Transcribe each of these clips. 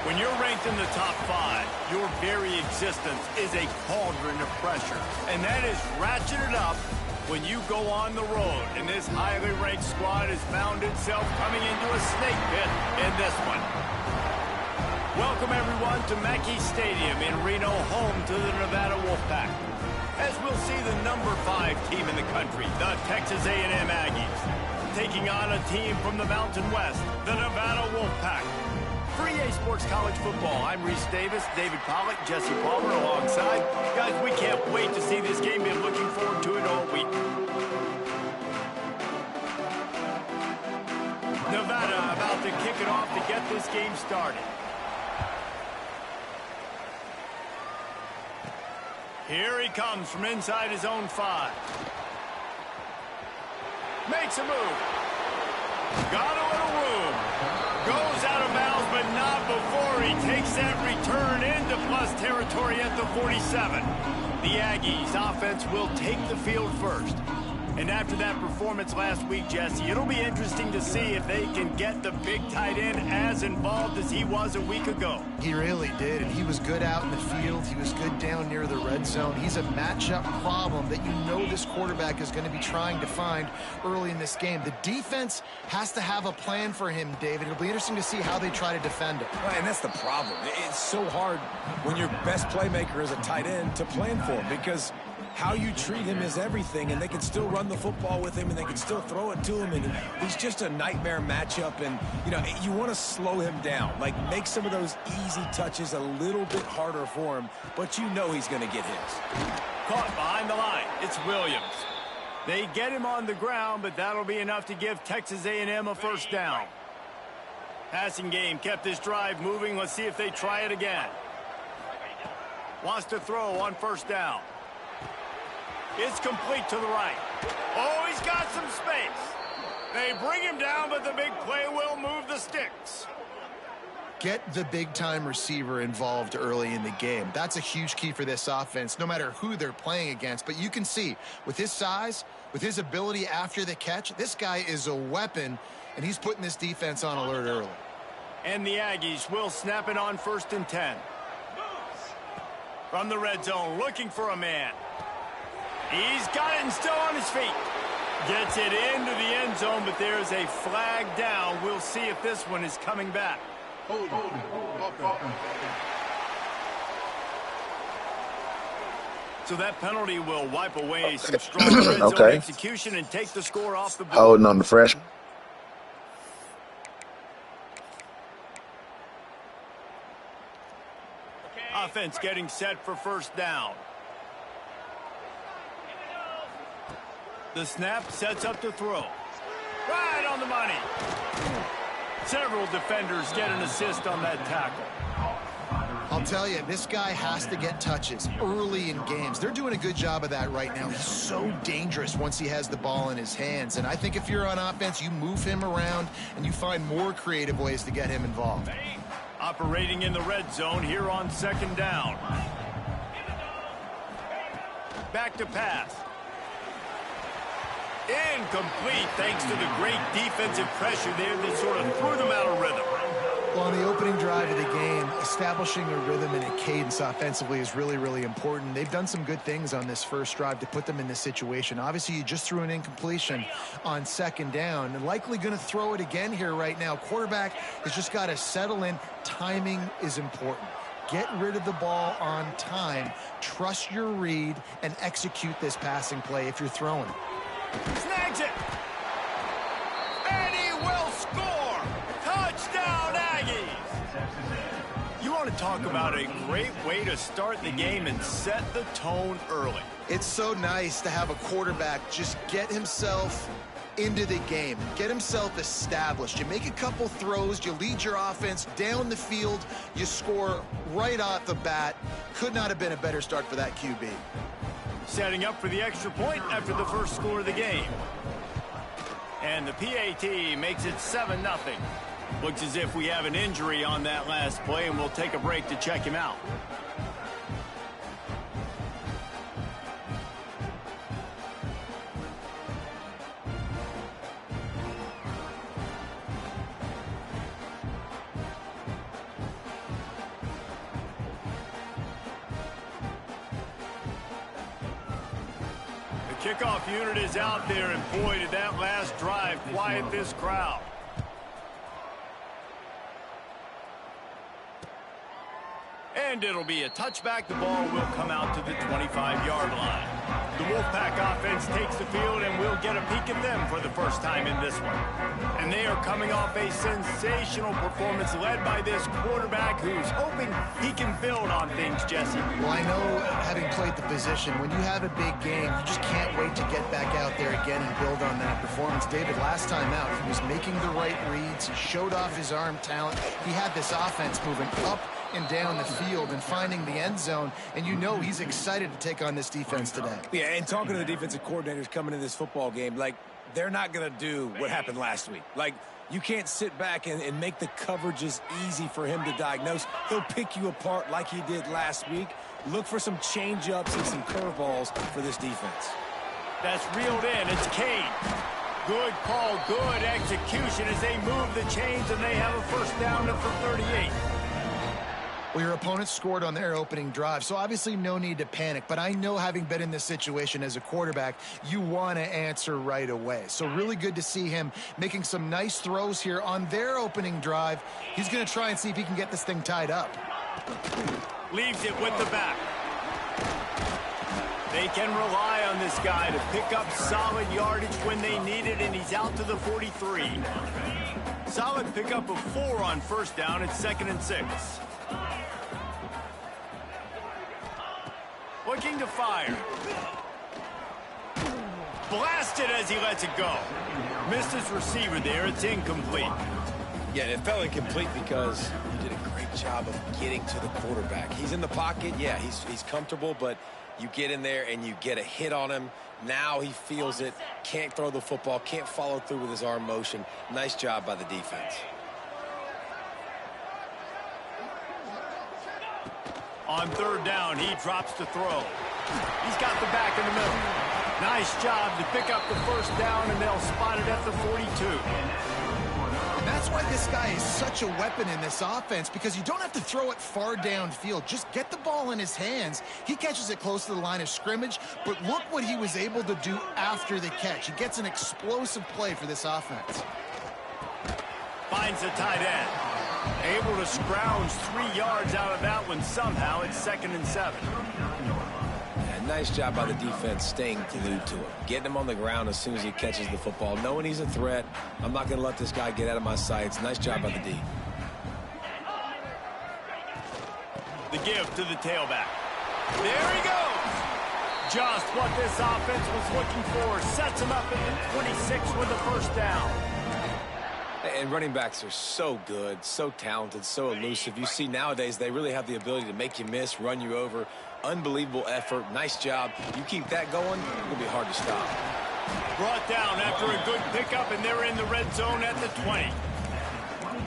When you're ranked in the top 5, your very existence is a cauldron of pressure. And that is ratcheted up when you go on the road. And this highly ranked squad has found itself coming into a snake pit in this one. Welcome, everyone, to Mackey Stadium in Reno, home to the Nevada Wolfpack. As we'll see the number 5 team in the country, the Texas A&M Aggies, taking on a team from the Mountain West, the Nevada Wolfpack. For EA Sports College Football, I'm Reese Davis, David Pollack, Jesse Palmer alongside. Guys, we can't wait to see this game. Been looking forward to it all week. Nevada about to kick it off to get this game started. Here he comes from inside his own 5. Makes a move. Got a little room. Goes out of bounds, but not before he takes that return into plus territory at the 47. The Aggies offense will take the field first. And after that performance last week, Jesse, it'll be interesting to see if they can get the big tight end as involved as he was a week ago. He really did, and he was good out in the field. He was good down near the red zone. He's a matchup problem that you know this quarterback is going to be trying to find early in this game. The defense has to have a plan for him, David. It'll be interesting to see how they try to defend him. Right, and that's the problem. It's so hard when your best playmaker is a tight end to plan for him, because how you treat him is everything, and they can still run the football with him, and they can still throw it to him, and he's just a nightmare matchup. And you want to slow him down, like make some of those easy touches a little bit harder for him, but you know he's going to get his. Caught behind the line. It's Williams. They get him on the ground, but that'll be enough to give Texas A&M a first down. Passing game kept this drive moving. Let's see if they try it again. Wants to throw on first down. It's complete to the right. Oh, he's got some space. They bring him down, but the big play will move the sticks. Get the big-time receiver involved early in the game. That's a huge key for this offense, no matter who they're playing against. But you can see, with his size, with his ability after the catch, this guy is a weapon, and he's putting this defense on alert early. And the Aggies will snap it on 1st and 10. From the red zone, looking for a man. He's got it and still on his feet. Gets it into the end zone, but there's a flag down. We'll see if this one is coming back. So that penalty will wipe away some strong red zone execution and take the score off the board. Holding on the freshman. Offense getting set for first down. The snap sets up the throw. Right on the money. Several defenders get an assist on that tackle. I'll tell you, this guy has to get touches early in games. They're doing a good job of that right now. He's so dangerous once he has the ball in his hands. And I think if you're on offense, you move him around and you find more creative ways to get him involved. Operating in the red zone here on 2nd down. Back to pass. Incomplete thanks to the great defensive pressure there that sort of threw them out of rhythm. Well, on the opening drive of the game, establishing a rhythm and a cadence offensively is really, really important. They've done some good things on this first drive to put them in this situation. Obviously, you just threw an incompletion on 2nd down and likely going to throw it again here right now. Quarterback has just got to settle in. Timing is important. Get rid of the ball on time. Trust your read and execute this passing play if you're throwing it. Snags it. And he will score. Touchdown, Aggies. You want to talk about a great way to start the game and set the tone early. It's so nice to have a quarterback just get himself into the game, get himself established. You make a couple throws, you lead your offense down the field, you score right off the bat. Could not have been a better start for that QB. Setting up for the extra point after the first score of the game. And the PAT makes it 7-0. Looks as if we have an injury on that last play, and we'll take a break to check him out. Kickoff unit is out there, and boy, did that last drive quiet this crowd. And it'll be a touchback. The ball will come out to the 25-yard line. The Wolfpack offense takes the field, and we'll get a peek at them for the first time in this one. And they are coming off a sensational performance led by this quarterback who's hoping he can build on things, Jesse. Well, I know, having played the position, when you have a big game, you just can't wait to get back out there again and build on that performance. David, last time out, he was making the right reads. He showed off his arm talent. He had this offense moving up and down the field and finding the end zone, and you know he's excited to take on this defense today. Yeah, and talking to the defensive coordinators coming into this football game, like, they're not going to do what happened last week. Like, you can't sit back and make the coverages easy for him to diagnose. He'll pick you apart like he did last week. Look for some change-ups and some curveballs for this defense. That's reeled in. It's Cade. Good call, good execution as they move the chains, and they have a first down for 38. Well, your opponent scored on their opening drive, so obviously no need to panic. But I know, having been in this situation as a quarterback, you want to answer right away. So really good to see him making some nice throws here on their opening drive. He's going to try and see if he can get this thing tied up. Leaves it with the back. They can rely on this guy to pick up solid yardage when they need it, and he's out to the 43. Solid pickup of 4 on first down. It's 2nd and 6. Looking to fire. Blasted as he lets it go. Missed his receiver there. It's incomplete. Yeah, it fell incomplete because you did a great job of getting to the quarterback. He's in the pocket. Yeah, he's comfortable, but you get in there and you get a hit on him. Now he feels it. Can't throw the football. Can't follow through with his arm motion. Nice job by the defense. On 3rd down, he drops to throw. He's got the back in the middle. Nice job to pick up the first down, and they'll spot it at the 42. And that's why this guy is such a weapon in this offense, because you don't have to throw it far downfield. Just get the ball in his hands. He catches it close to the line of scrimmage, but look what he was able to do after the catch. He gets an explosive play for this offense. Finds the tight end. Able to scrounge 3 yards out of that one somehow. It's 2nd and 7. Yeah, nice job by the defense staying glued to him. Getting him on the ground as soon as he catches the football. Knowing he's a threat. I'm not going to let this guy get out of my sights. Nice job by the D. The give to the tailback. There he goes. Just what this offense was looking for. Sets him up at the 26 with the first down. And running backs are so good, so talented, so elusive. You see nowadays they really have the ability to make you miss, run you over. Unbelievable effort. Nice job. You keep that going, it'll be hard to stop. Brought down after a good pickup, and they're in the red zone at the 20.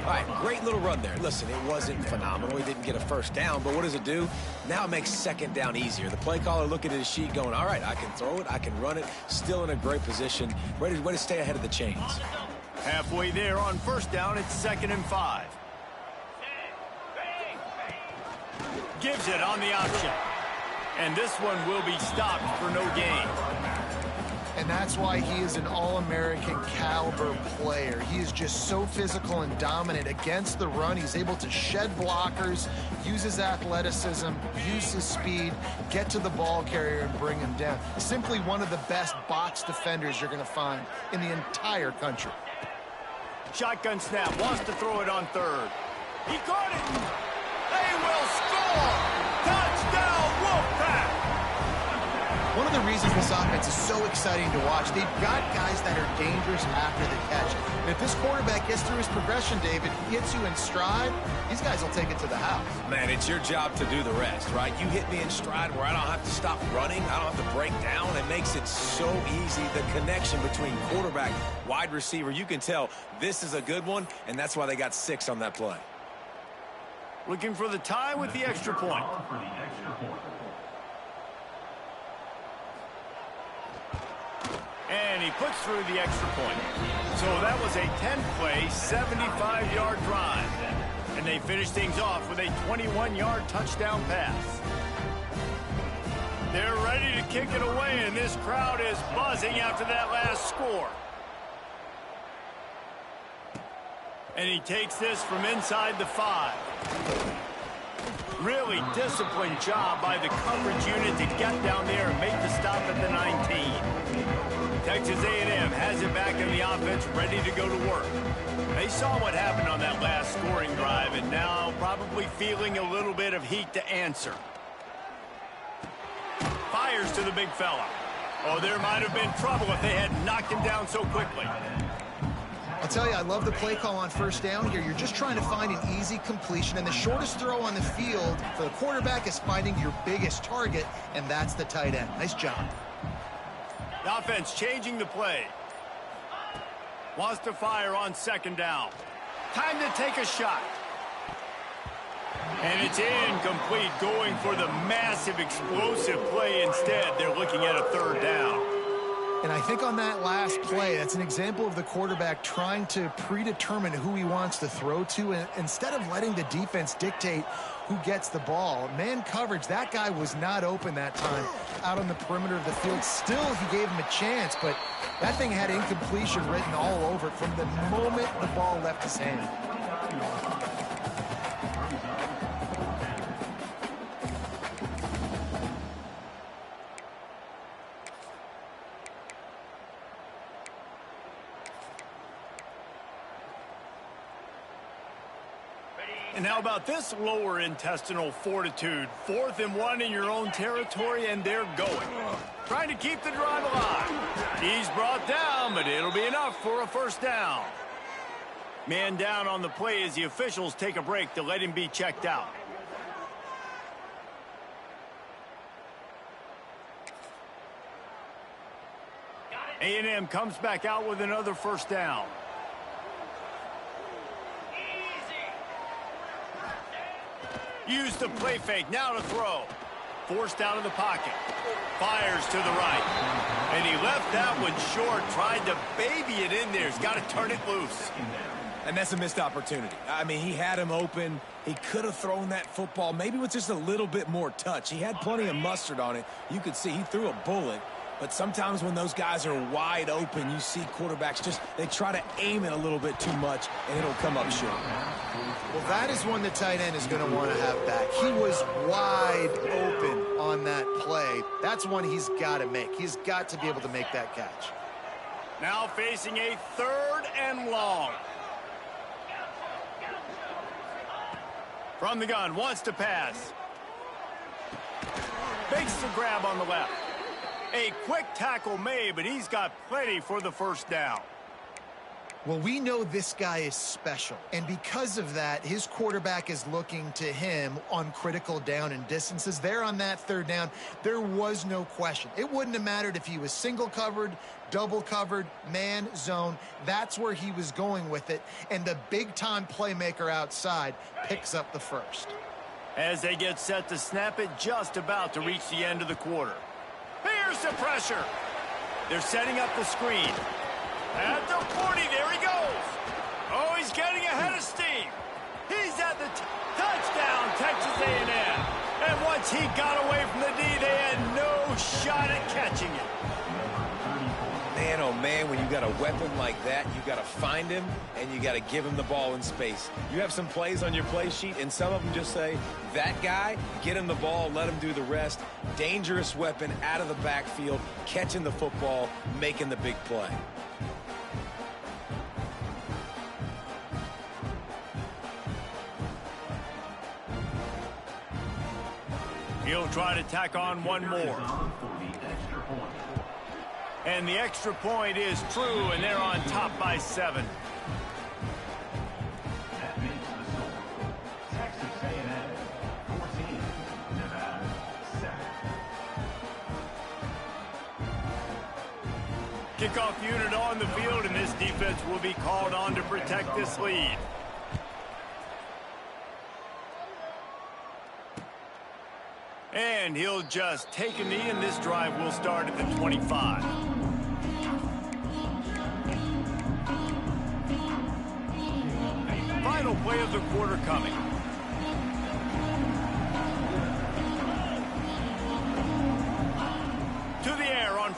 All right, great little run there. Listen, it wasn't phenomenal. He didn't get a first down, but what does it do? Now it makes 2nd down easier. The play caller looking at his sheet going, all right, I can throw it, I can run it, still in a great position, ready to stay ahead of the chains. Halfway there on first down, it's 2nd and 5. Gives it on the option. And this one will be stopped for no gain. And that's why he is an All-American caliber player. He is just so physical and dominant against the run. He's able to shed blockers, use his athleticism, use his speed, get to the ball carrier and bring him down. Simply one of the best box defenders you're going to find in the entire country. Shotgun snap, wants to throw it on 3rd. He caught it. They will score. Touchdown, Wolfpack. One of the reasons this offense is so exciting to watch, they've got guys that are dangerous after the catch. And if this quarterback gets through his progression, David, hits you in stride, these guys will take it to the house. Man, it's your job to do the rest, right? You hit me in stride where I don't have to stop running. I don't have to break down. It makes it so easy. The connection between quarterback, wide receiver, you can tell this is a good one, and that's why they got 6 on that play. Looking for the tie with the extra point. And he puts through the extra point. So that was a 10-play, 75-yard drive. And they finish things off with a 21-yard touchdown pass. They're ready to kick it away, and this crowd is buzzing after that last score. And he takes this from inside the 5. Really disciplined job by the coverage unit to get down there and make the stop at the 19. Texas A&M has it back in the offense, ready to go to work. They saw what happened on that last scoring drive, and now probably feeling a little bit of heat to answer. Fires to the big fella. Oh, there might have been trouble if they had knocked him down so quickly. I'll tell you, I love the play call on first down here. You're just trying to find an easy completion, and the shortest throw on the field for the quarterback is finding your biggest target, and that's the tight end. Nice job. The offense changing the play. Wants to fire on second down. Time to take a shot. And it's incomplete, going for the massive explosive play instead. They're looking at a third down. And I think on that last play, that's an example of the quarterback trying to predetermine who he wants to throw to, and instead of letting the defense dictate who gets the ball. Man coverage, that guy was not open that time out on the perimeter of the field. Still, he gave him a chance, but that thing had incompletion written all over it from the moment the ball left his hand. And how about this lower intestinal fortitude? 4th and 1 in your own territory, and they're going. Trying to keep the drive alive. He's brought down, but it'll be enough for a first down. Man down on the play as the officials take a break to let him be checked out. A&M comes back out with another first down. Use the play fake, now to throw. Forced out of the pocket. Fires to the right. And he left that one short, tried to baby it in there. He's got to turn it loose. And that's a missed opportunity. I mean, he had him open. He could have thrown that football maybe with just a little bit more touch. He had plenty of mustard on it. You could see he threw a bullet. But sometimes when those guys are wide open, you see quarterbacks they try to aim it a little bit too much, and it'll come up short. Well, that is one the tight end is going to want to have back. He was wide open on that play. That's one he's got to make. He's got to be able to make that catch. Now facing a 3rd and long. From the gun, wants to pass. Makes the grab on the left. A quick tackle made, but he's got plenty for the first down. Well, we know this guy is special, and because of that, his quarterback is looking to him on critical down and distances. There on that 3rd down, there was no question. It wouldn't have mattered if he was single covered, double covered, man, zone. That's where he was going with it, and the big-time playmaker outside picks up the first. As they get set to snap it, just about to reach the end of the quarter. Here's the pressure. They're setting up the screen. At the 40, there he goes. Oh, he's getting ahead of steam. He's at the touchdown, Texas A&M. And once he got away from the D, they had no shot at catching it. Man, oh man, when you got a weapon like that, you got to find him and you got to give him the ball in space. You have some plays on your play sheet, and some of them just say, that guy, get him the ball, let him do the rest. Dangerous weapon out of the backfield, catching the football, making the big play. He'll try to tack on one more. And the extra point is true, and they're on top by 7. That makes the score Texas A&M 14, Nevada 7. Kickoff unit on the field, and this defense will be called on to protect this lead. And he'll just take a knee, and this drive will start at the 25. Final play of the quarter coming.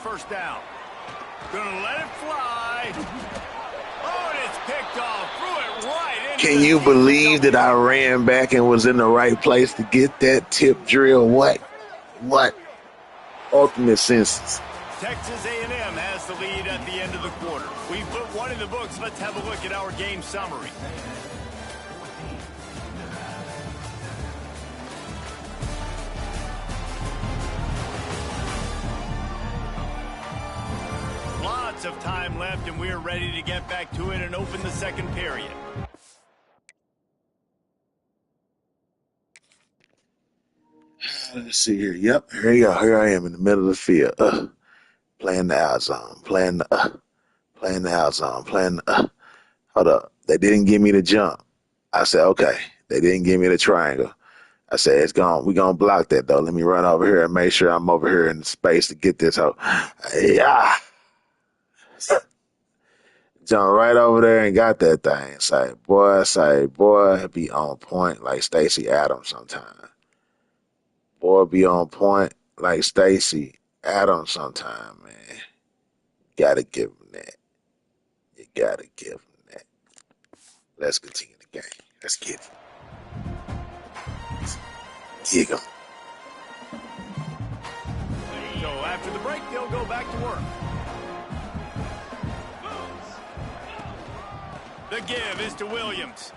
first down. Gonna let it fly. Oh, and it's picked off. Threw it right into Can you believe that I ran back and was in the right place to get that tip drill? What? Ultimate senses. Texas A&M has the lead at the end of the quarter. We've put one in the books. Let's have a look at our game summary. Lots of time left, and we're ready to get back to it and open the second period. Let's see here. Yep, here you go. Here I am in the middle of the field. Playing the out zone. Playing the out zone. Hold up. They didn't give me the jump. I said, okay. They didn't give me the triangle. I said, it's gone. We're going to block that, though. Let me run over here and make sure I'm over here in space to get this hoe. Yeah. Jumped right over there and got that thing. Boy, be on point like Stacey Adams sometimes. Boy, be on point like Stacey Adams sometime, man. Gotta give him that. You gotta give him that. Let's continue the game. Let's get it. Dig 'em. So after the break, they'll go back to work. The give is to Williams.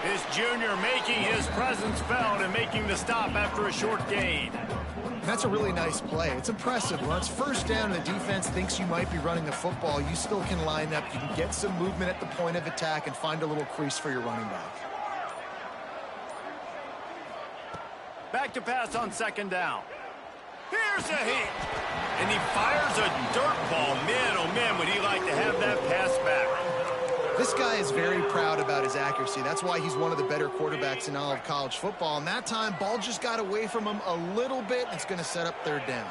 This junior making his presence felt and making the stop after a short gain. That's a really nice play. It's impressive. When it's first down and the defense thinks you might be running the football, you still can line up. You can get some movement at the point of attack and find a little crease for your running back. Back to pass on second down. Here's a hit. And he fires a dirt ball. Man, oh man, would he like to have that pass back. This guy is very proud about his accuracy. That's why he's one of the better quarterbacks in all of college football. And that time, ball just got away from him a little bit. It's going to set up third down.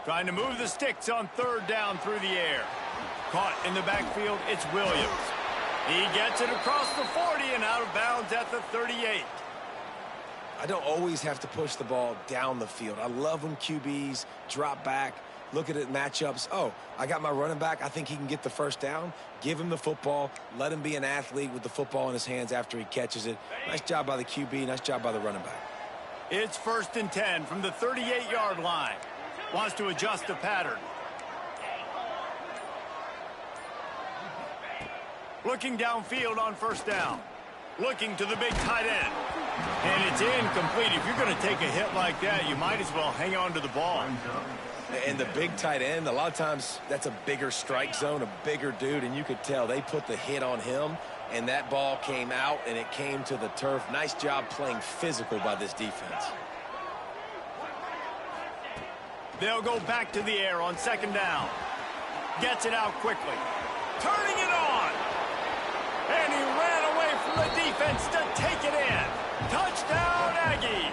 Trying to move the sticks on third down through the air. Caught in the backfield, it's Williams. He gets it across the 40 and out of bounds at the 38. I don't always have to push the ball down the field. I love when QBs drop back, look at it, matchups. Oh, I got my running back. I think he can get the first down. Give him the football. Let him be an athlete with the football in his hands after he catches it. Nice job by the QB. Nice job by the running back. It's 1st and 10 from the 38-yard line. Wants to adjust the pattern. Looking downfield on first down. Looking to the big tight end. And it's incomplete. If you're going to take a hit like that, you might as well hang on to the ball. And the big tight end, a lot of times that's a bigger strike zone, a bigger dude, and you could tell they put the hit on him, and that ball came out, and it came to the turf. Nice job playing physical by this defense. They'll go back to the air on second down. Gets it out quickly. Turning it on. And he ran away from the defense to take it in. Touchdown, Aggies.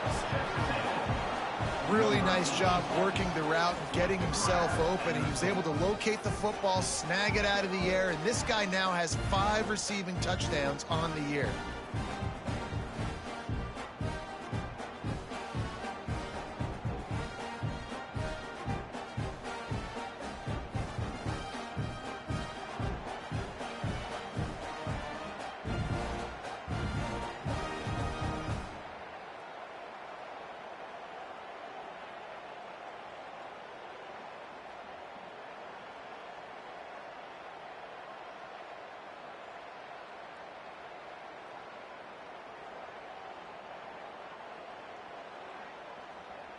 Really nice job working the route and getting himself open. He was able to locate the football, snag it out of the air, and this guy now has 5 receiving touchdowns on the year.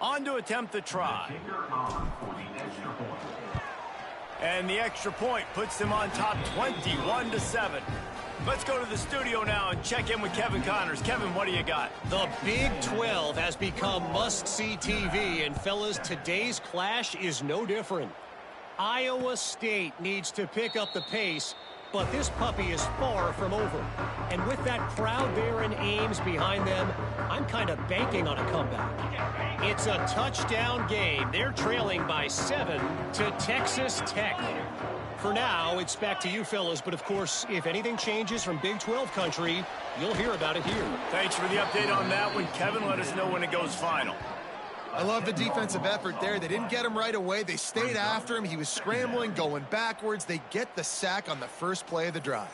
On to attempt the try. And the extra point puts them on top 21-7. Let's go to the studio now and check in with Kevin Connors. Kevin, what do you got? The Big 12 has become must-see TV, and fellas, today's clash is no different. Iowa State needs to pick up the pace, but this puppy is far from over. And with that crowd there in Ames behind them, I'm kind of banking on a comeback. It's a touchdown game. They're trailing by 7 to Texas Tech. For now, it's back to you fellas, but of course, if anything changes from Big 12 country, you'll hear about it here. Thanks for the update on that one, Kevin. Let us know when it goes final. I love the defensive effort there. They didn't get him right away. They stayed after him. He was scrambling, going backwards. They get the sack on the first play of the drive.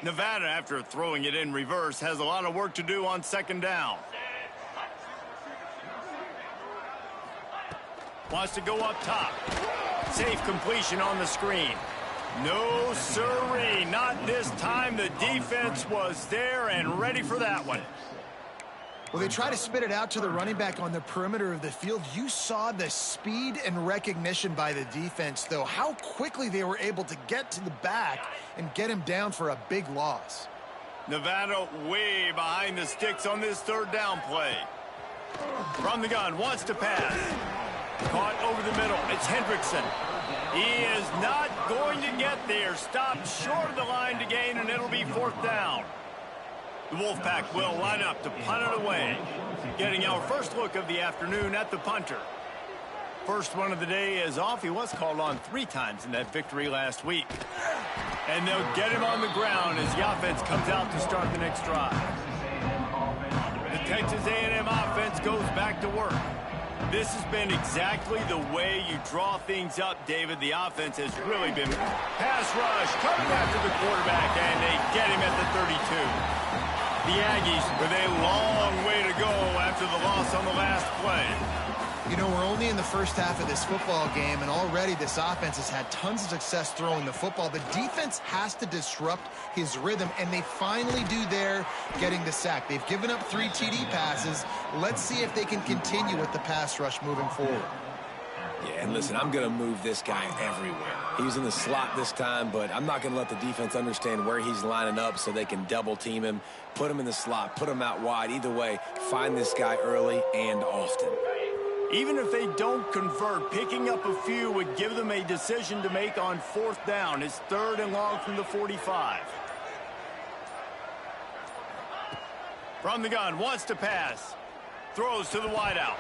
Nevada, after throwing it in reverse, has a lot of work to do on second down. Wants to go up top. Safe completion on the screen. No siree, not this time. The defense was there and ready for that one. Well, they try to spit it out to the running back on the perimeter of the field. You saw the speed and recognition by the defense, though, how quickly they were able to get to the back and get him down for a big loss. Nevada way behind the sticks on this third down play. From the gun, wants to pass. Caught over the middle. It's Hendrickson. He is not going to get there. Stopped short of the line to gain, and it'll be fourth down. The Wolfpack will line up to punt it away. Getting our first look of the afternoon at the punter. First one of the day is off. He was called on 3 times in that victory last week. And they'll get him on the ground as the offense comes out to start the next drive. The Texas A&M offense goes back to work. This has been exactly the way you draw things up, David. The offense has really been pass rush, coming after the quarterback, and they get him at the 32. The Aggies with a long way to go after the loss on the last play. You know, we're only in the first half of this football game, and already this offense has had tons of success throwing the football. The defense has to disrupt his rhythm, and they finally do there, getting the sack. They've given up 3 TD passes. Let's see if they can continue with the pass rush moving forward. Yeah, and listen, I'm going to move this guy everywhere. He's in the slot this time, but I'm not going to let the defense understand where he's lining up so they can double team him, put him in the slot, put him out wide. Either way, find this guy early and often. Even if they don't convert, picking up a few would give them a decision to make on fourth down. It's 3rd and long from the 45. From the gun, wants to pass. Throws to the wideout.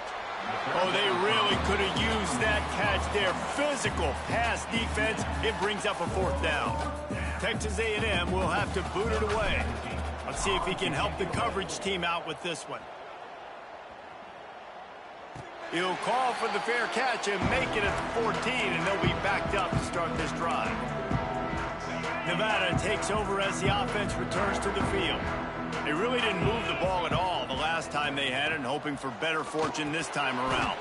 Oh, they really could have used that catch there. Physical pass defense. It brings up a fourth down. Texas A&M will have to boot it away. Let's see if he can help the coverage team out with this one. He'll call for the fair catch and make it at the 14, and they'll be backed up to start this drive. Nevada takes over as the offense returns to the field. They really didn't move the ball at all the last time they had it, and hoping for better fortune this time around.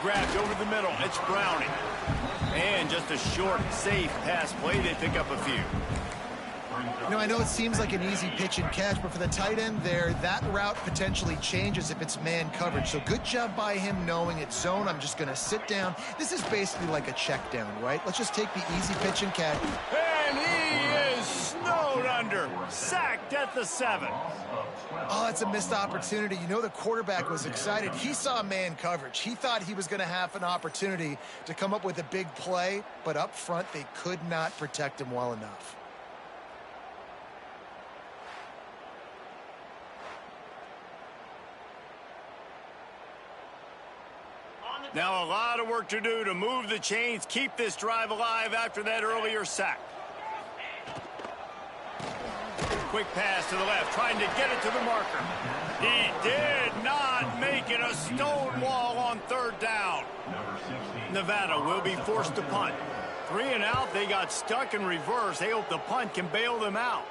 Grabbed over the middle. It's Browning. And just a short, safe pass play. They pick up a few. You know, I know it seems like an easy pitch and catch, but for the tight end there, that route potentially changes if it's man coverage. So good job by him knowing it's zone. I'm just going to sit down. This is basically like a check down, right? Let's just take the easy pitch and catch. And he is snowed under. Sacked at the 7. Oh, that's a missed opportunity. You know, the quarterback was excited. He saw man coverage. He thought he was going to have an opportunity to come up with a big play, but up front, they could not protect him well enough. Now a lot of work to do to move the chains, keep this drive alive after that earlier sack. Quick pass to the left, trying to get it to the marker. He did not make it. A stone wall on 3rd down. Nevada will be forced to punt. 3 and out, they got stuck in reverse. They hope the punt can bail them out.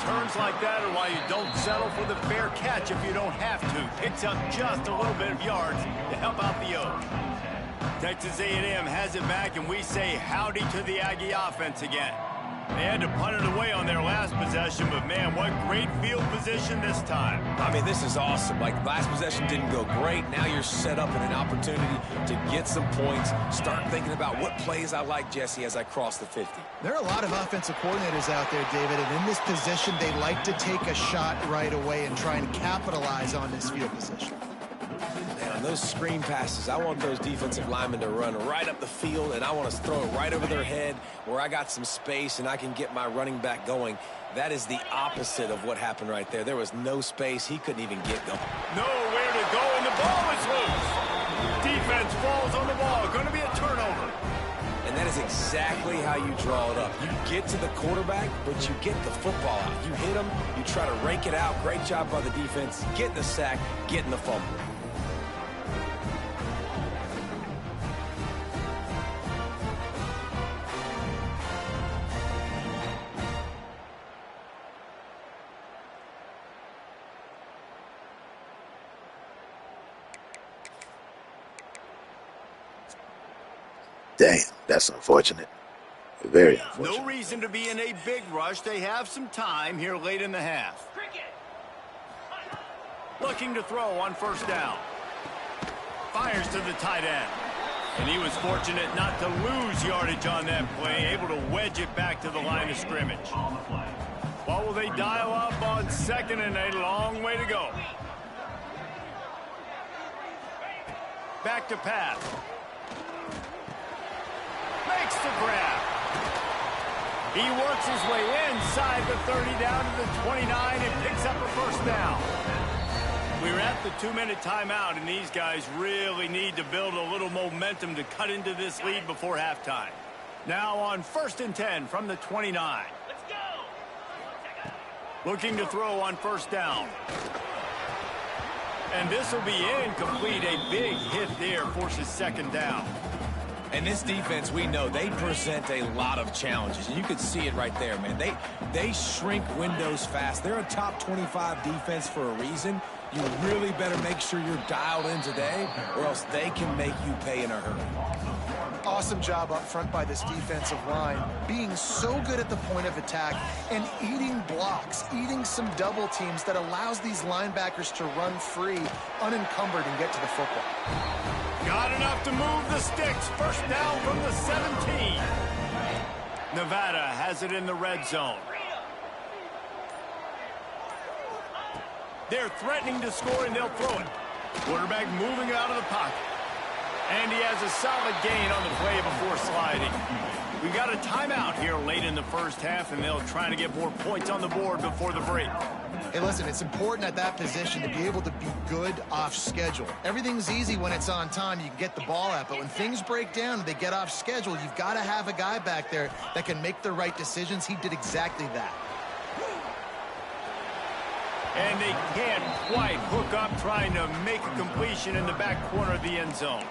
Turns like that are why you don't settle for the fair catch if you don't have to. Picks up just a little bit of yards to help out the Oak. Texas A&M has it back, and we say howdy to the Aggie offense again. They had to punt it away on their last possession, but man, what great field position this time. I mean, this is awesome. Like, last possession didn't go great. Now you're set up in an opportunity to get some points. Start thinking about what plays I like, Jesse, as I cross the 50. There are a lot of offensive coordinators out there, David, and in this position, they like to take a shot right away and try and capitalize on this field position. Man, on those screen passes, I want those defensive linemen to run right up the field, and I want to throw it right over their head where I got some space and I can get my running back going. That is the opposite of what happened right there. There was no space. He couldn't even get going. Nowhere to go, and the ball is loose. Defense falls on the ball. Going to be a turnover. And that is exactly how you draw it up. You get to the quarterback, but you get the football out. You hit him, you try to rake it out. Great job by the defense. Getting the sack, getting the fumble. Damn, that's unfortunate. Very unfortunate. No reason to be in a big rush. They have some time here late in the half. Looking to throw on first down. Fires to the tight end. And he was fortunate not to lose yardage on that play, able to wedge it back to the line of scrimmage. What will they dial up on second and a long way to go? Back to pass. Makes the grab. He works his way inside the 30 down to the 29 and picks up a first down. We're at the 2-minute timeout, and these guys really need to build a little momentum to cut into this lead before halftime. Now on 1st and 10 from the 29. Let's go. Looking to throw on first down. And this will be incomplete. A big hit there forces second down. And this defense, we know, they present a lot of challenges. And you can see it right there, man. They shrink windows fast. They're a top 25 defense for a reason. You really better make sure you're dialed in today, or else they can make you pay in a hurry. Awesome job up front by this defensive line, being so good at the point of attack and eating blocks, eating some double teams that allows these linebackers to run free, unencumbered, and get to the football. Got enough to move the sticks. First down from the 17. Nevada has it in the red zone. They're threatening to score, and they'll throw it. Quarterback moving out of the pocket. And he has a solid gain on the play before sliding. We got a timeout here late in the first half, and they'll try to get more points on the board before the break. Hey, listen, it's important at that position to be able to be good off schedule. Everything's easy when it's on time. You can get the ball out, but when things break down and they get off schedule, you've got to have a guy back there that can make the right decisions. He did exactly that. And they can't quite hook up trying to make a completion in the back corner of the end zone.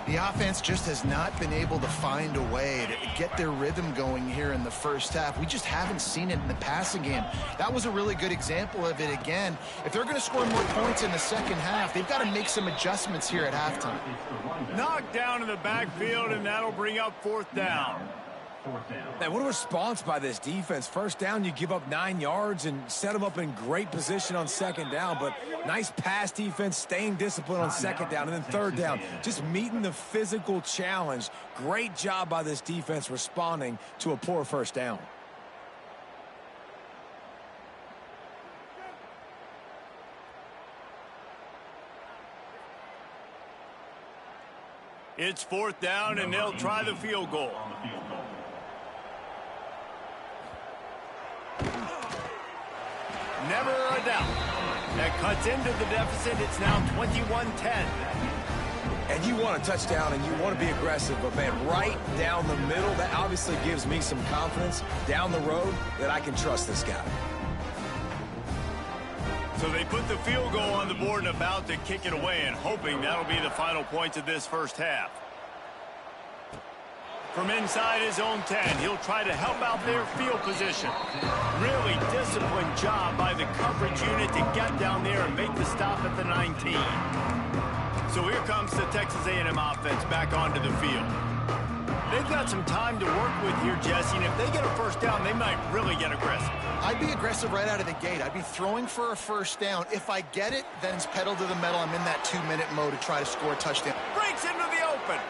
The offense just has not been able to find a way to get their rhythm going here in the first half. We just haven't seen it in the passing game. That was a really good example of it again. If they're going to score more points in the second half, they've got to make some adjustments here at halftime. Knocked down in the backfield, and that'll bring up fourth down. Man, what a response by this defense. First down, you give up 9 yards and set them up in great position on second down. But nice pass defense, staying disciplined on second down. And then third down, just meeting the physical challenge. Great job by this defense responding to a poor first down. It's fourth down, and they'll try the field goal. Never a doubt. That cuts into the deficit. It's now 21-10. And you want a touchdown and you want to be aggressive, but man, right down the middle, that obviously gives me some confidence down the road that I can trust this guy. So they put the field goal on the board and about to kick it away, and hoping that'll be the final points of this first half. From inside his own 10, he'll try to help out their field position. Really disciplined job by the coverage unit to get down there and make the stop at the 19. So here comes the Texas A&M offense back onto the field. They've got some time to work with here, Jesse, and if they get a first down, they might really get aggressive. I'd be aggressive right out of the gate. I'd be throwing for a first down. If I get it, then it's pedal to the metal. I'm in that 2-minute mode to try to score a touchdown. Breaks into the open.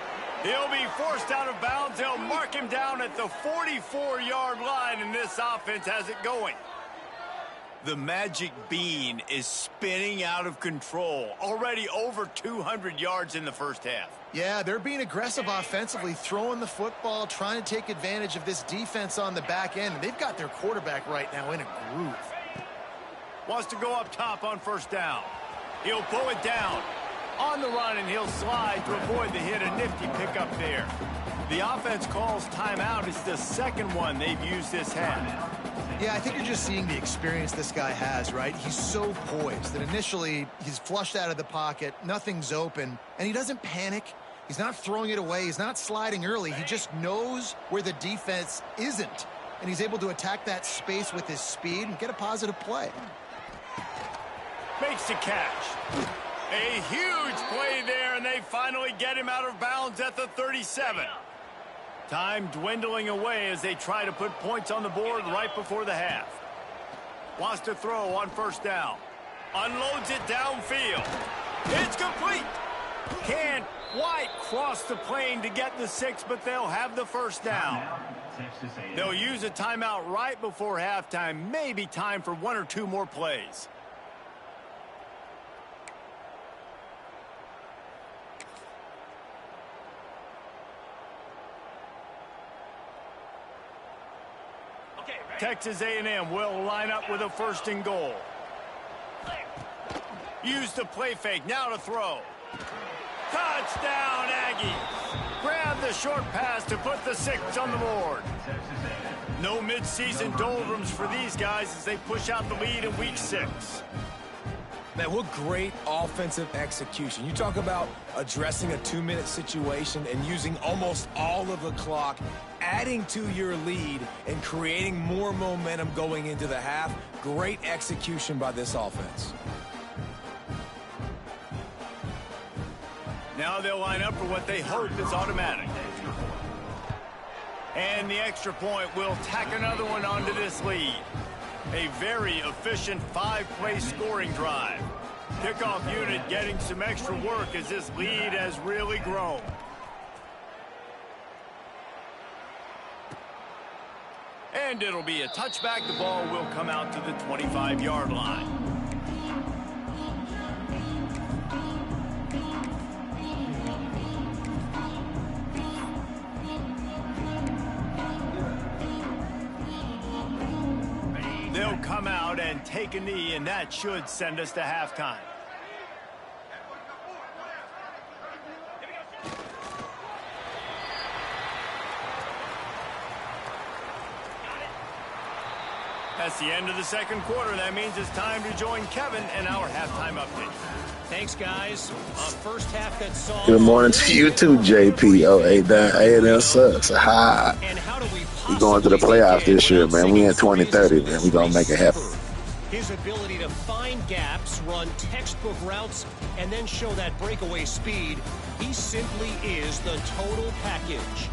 He'll be forced out of bounds. They'll mark him down at the 44-yard line, and this offense has it going. The magic bean is spinning out of control. Already over 200 yards in the first half. Yeah, they're being aggressive offensively, throwing the football, trying to take advantage of this defense on the back end. They've got their quarterback right now in a groove. Wants to go up top on first down. He'll pull it down. On the run, and he'll slide to avoid the hit. A nifty pickup there. The offense calls timeout. It's the second one they've used this half. Yeah, I think you're just seeing the experience this guy has, right? He's so poised that initially he's flushed out of the pocket, nothing's open, and he doesn't panic. He's not throwing it away. He's not sliding early. He just knows where the defense isn't, and he's able to attack that space with his speed and get a positive play. Makes the catch. A huge play there, and they finally get him out of bounds at the 37. Time dwindling away as they try to put points on the board right before the half. Wants to throw on first down. Unloads it downfield. It's complete. Can't quite cross the plane to get the 6, but they'll have the first down. They'll use a timeout right before halftime. Maybe time for 1 or 2 more plays. Texas A&M will line up with a 1st and goal. Use the play fake. Now to throw. Touchdown, Aggies. Grab the short pass to put the 6 on the board. No midseason doldrums for these guys as they push out the lead in week 6. Man, what great offensive execution. You talk about addressing a 2-minute situation and using almost all of the clock, adding to your lead and creating more momentum going into the half. Great execution by this offense. Now they'll line up for what they hope is automatic. And the extra point will tack another one onto this lead. A very efficient 5-play scoring drive. Kickoff unit getting some extra work as this lead has really grown. And it'll be a touchback. The ball will come out to the 25-yard line. They'll come out and take a knee, and that should send us to halftime. That's the end of the second quarter. That means it's time to join Kevin and our halftime update. Thanks, guys. First half that saw. Good morning to you too, JP. Oh, A&M sucks. Ha. We going to the playoffs this year, man. We in 2030, man. We gonna make it happen. His ability to find gaps, run textbook routes, and then show that breakaway speed. He simply is the total package.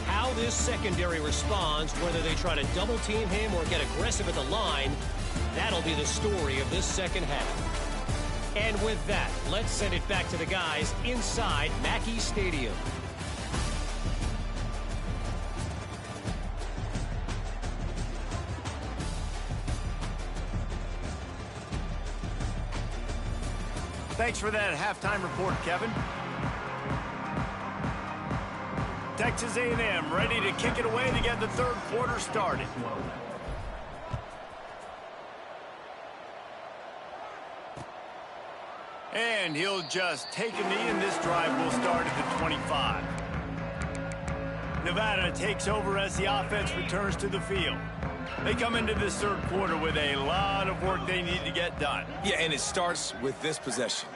How this secondary responds, whether they try to double team him or get aggressive at the line, that'll be the story of this second half. And with that, let's send it back to the guys inside Mackey Stadium. Thanks for that halftime report, Kevin. Texas A&M ready to kick it away to get the third quarter started. And he'll just take a knee, and this drive will start at the 25. Nevada takes over as the offense returns to the field. They come into this third quarter with a lot of work they need to get done. Yeah, and it starts with this possession.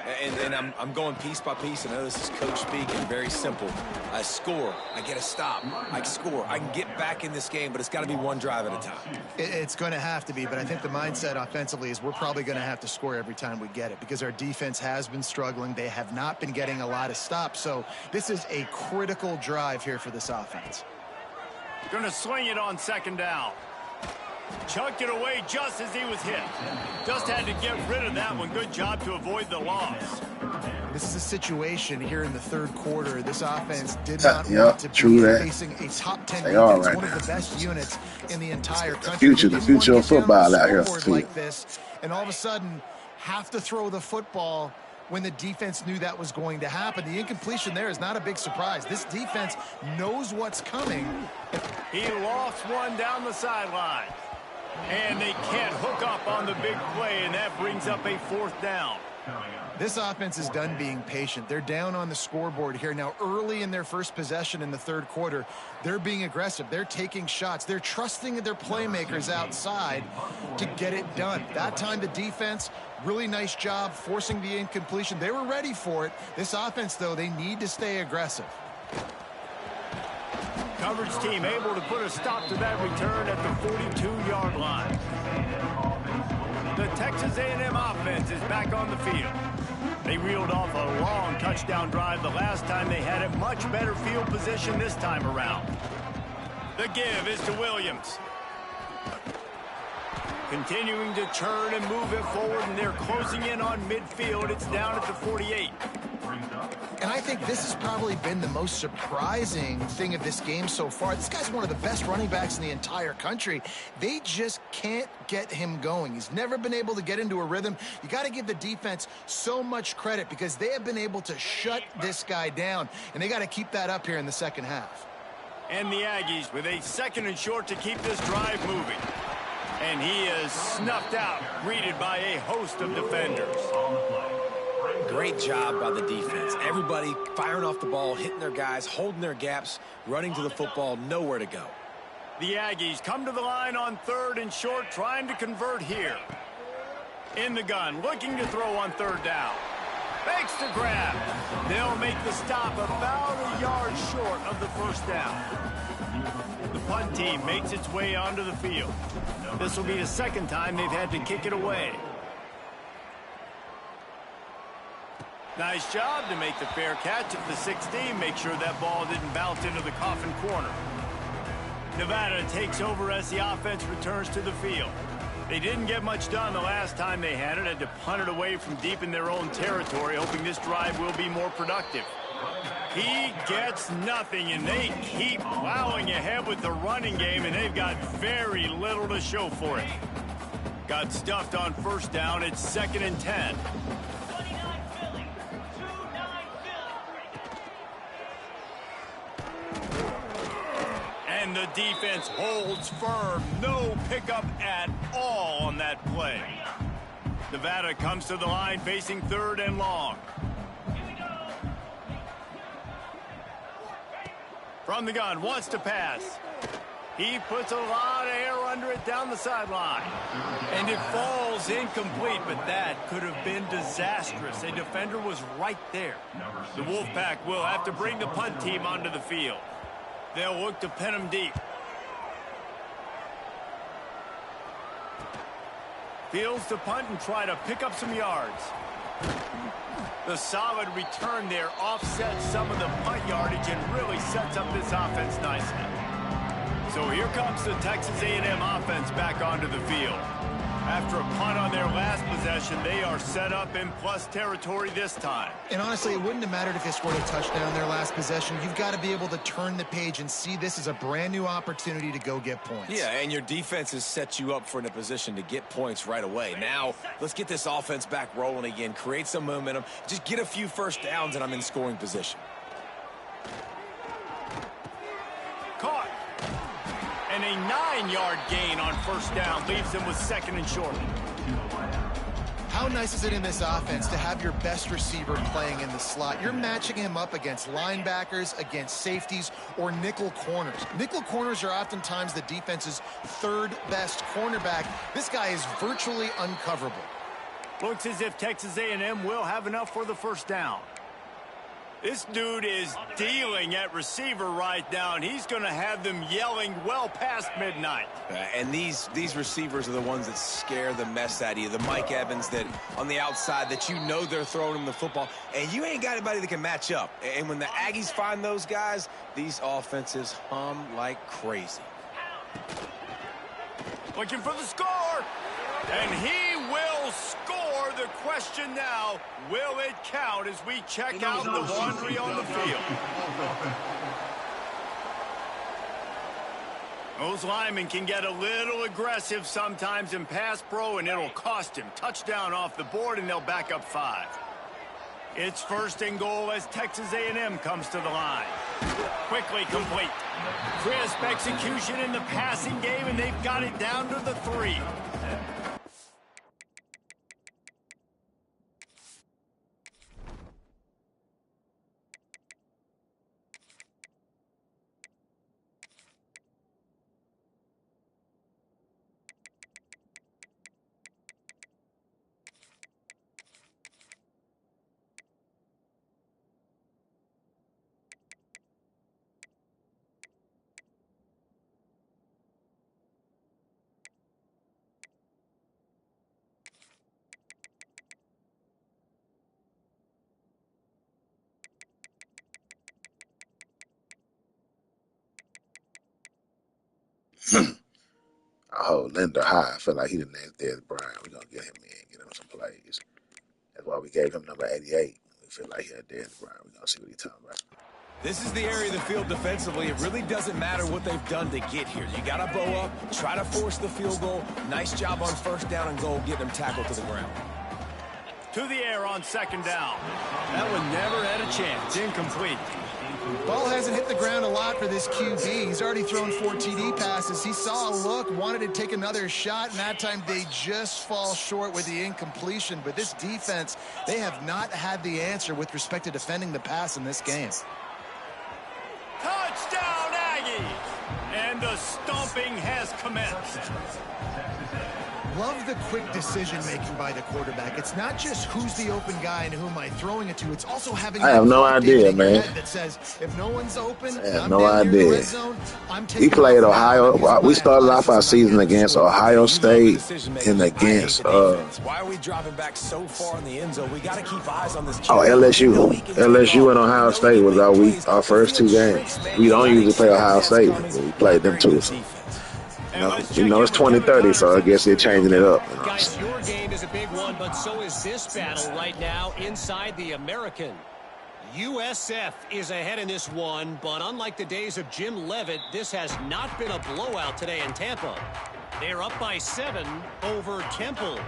And I'm going piece by piece. I know this is coach speak and very simple. I score. I get a stop. I score. I can get back in this game, but it's got to be one drive at a time. It's going to have to be, but I think the mindset offensively is we're probably going to have to score every time we get it because our defense has been struggling. They have not been getting a lot of stops. So this is a critical drive here for this offense. Going to swing it on second down. Chucked it away just as he was hit. Just had to get rid of that one. Good job to avoid the loss. This is a situation here in the third quarter. This offense did not want to be facing a top 10 defense, one of the best units in the entire country. The future of football out here. Like this, and all of a sudden have to throw the football when the defense knew that was going to happen. The incompletion there is not a big surprise. This defense knows what's coming. He lost one down the sideline. And they can't hook up on the big play, and that brings up a 4th down. This offense is done being patient. They're down on the scoreboard here. Now, early in their first possession in the 3rd quarter, they're being aggressive. They're taking shots. They're trusting their playmakers outside to get it done. That time, the defense, really nice job forcing the incompletion. They were ready for it. This offense, though, they need to stay aggressive. Coverage team able to put a stop to that return at the 42-yard line. The Texas A&M offense is back on the field. They reeled off a long touchdown drive the last time they had it. Much better field position this time around. The give is to Williams. Continuing to churn and move it forward, and they're closing in on midfield. It's down at the 48. And I think this has probably been the most surprising thing of this game so far. This guy's one of the best running backs in the entire country. They just can't get him going. He's never been able to get into a rhythm. You got to give the defense so much credit because they have been able to shut this guy down, and they got to keep that up here in the second half. And the Aggies with a 2nd and short to keep this drive moving. And he is snuffed out, greeted by a host of defenders. Great job by the defense. Everybody firing off the ball, hitting their guys, holding their gaps, running to the football, nowhere to go. The Aggies come to the line on 3rd and short, trying to convert here. In the gun, looking to throw on 3rd down. Fakes to grab. They'll make the stop about a yard short of the 1st down. The punt team makes its way onto the field. This will be the 2nd time they've had to kick it away. Nice job to make the fair catch at the 16. Make sure that ball didn't bounce into the coffin corner. Nevada takes over as the offense returns to the field. They didn't get much done the last time they had it. Had to punt it away from deep in their own territory, hoping this drive will be more productive. He gets nothing, and they keep plowing ahead with the running game, and they've got very little to show for it. Got stuffed on 1st down. It's 2nd and 10. And the defense holds firm. No pickup at all on that play. Nevada comes to the line facing 3rd and long. From the gun, wants to pass. He puts a lot of air under it down the sideline. And it falls incomplete, but that could have been disastrous. A defender was right there. The Wolfpack will have to bring the punt team onto the field. They'll look to pin him deep. Fields to punt and try to pick up some yards. The solid return there offsets some of the punt yardage and really sets up this offense nicely. So here comes the Texas A&M offense back onto the field. After a punt on their last possession, they are set up in plus territory this time. And honestly, it wouldn't have mattered if they scored a touchdown their last possession. You've got to be able to turn the page and see this as a brand new opportunity to go get points. Yeah, and your defense has set you up for in a position to get points right away. Now, let's get this offense back rolling again, create some momentum, just get a few 1st downs, and I'm in scoring position. Caught. And a 9-yard gain on 1st down leaves them with 2nd and short. How nice is it in this offense to have your best receiver playing in the slot? You're matching him up against linebackers, against safeties, or nickel corners. Nickel corners are oftentimes the defense's 3rd best cornerback. This guy is virtually uncoverable. Looks as if Texas A&M will have enough for the 1st down. This dude is dealing at receiver right now, and he's going to have them yelling well past midnight. And these receivers are the ones that scare the mess out of you. The Mike Evans that on the outside that you know they're throwing him the football, and you ain't got anybody that can match up. And when the Aggies find those guys, these offenses hum like crazy. Looking for the score, and he will score. The question now, will it count as we check out the laundry on the field? Those linemen can get a little aggressive sometimes in pass pro, and it'll cost him. Touchdown off the board, and they'll back up 5. It's 1st and goal as Texas A&M comes to the line. Quickly complete. Crisp execution in the passing game, and they've got it down to the 3. I hold Linder high. I feel like he the next Dez Bryant. We're going to get him in, get him some plays. That's why we gave him number 88. We feel like he had Dez Bryant. We're going to see what he's talking about. This is the area of the field defensively. It really doesn't matter what they've done to get here. You got to bow up, try to force the field goal. Nice job on 1st down and goal, getting them tackled to the ground. To the air on 2nd down. That one never had a chance. Incomplete. Ball hasn't hit the ground a lot for this QB. He's already thrown 4 TD passes. He saw a look, wanted to take another shot, and that time they just fall short with the incompletion. But this defense, they have not had the answer with respect to defending the pass in this game. Touchdown, Aggies! And the stomping has commenced. Love the quick decision-making by the quarterback. It's not just who's the open guy and who am I throwing it to. It's also having I have no idea, man. That says, if no one's open, I have I'm no down here in the idea. red zone, I'm We played Ohio. We started off our season against Ohio State and against Why are we dropping back so far in the end zone? We got to keep eyes on this. LSU. LSU and Ohio State was our first 2 games. We don't usually play Ohio State, but we played them too. So. You know, it's 2030, so I guess they're changing it up. Guys, your game is a big one, but so is this battle right now inside the American. USF is ahead in this one, but unlike the days of Jim Leavitt, this has not been a blowout today in Tampa. They're up by 7 over Temple.